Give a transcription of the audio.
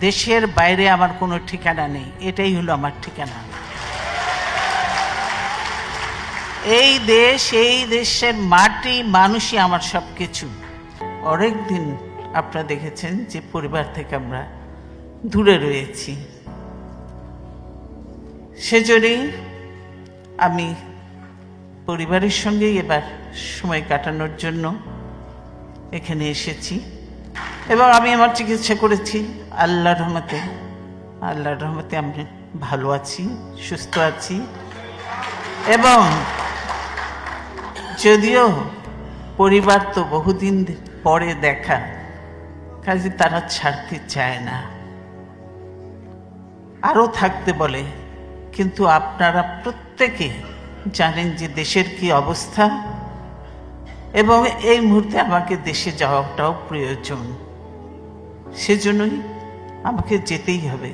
দেশের বাইরে আমার কোনো ঠিকানা নেই, এটাই হলো আমার ঠিকানা। এই দেশ, এই দেশের মাটি, মানুষই আমার সব কিছু। অনেক দিন আপনারা দেখেছেন যে পরিবার থেকে আমরা দূরে রয়েছি, সেজন্যই আমি পরিবারের সঙ্গেই এবার সময় কাটানোর জন্য এখানে এসেছি এবং আমি আমার চিকিৎসা করেছি আল্লাহর রহমতে। আল্লাহর রহমতে আমি ভালো আছি, সুস্থ আছি। এবং যদিও পরিবার তো বহুদিন পরে দেখা, কাজে তারা ছাড়তে চায় না, আরও থাকতে বলে। কিন্তু আপনারা প্রত্যেকে জানেন যে দেশের কি অবস্থা, এবং এই মুহূর্তে আমাকে দেশে যাওয়াটাও প্রয়োজন, সেজন্যই আমাকে যেতেই হবে।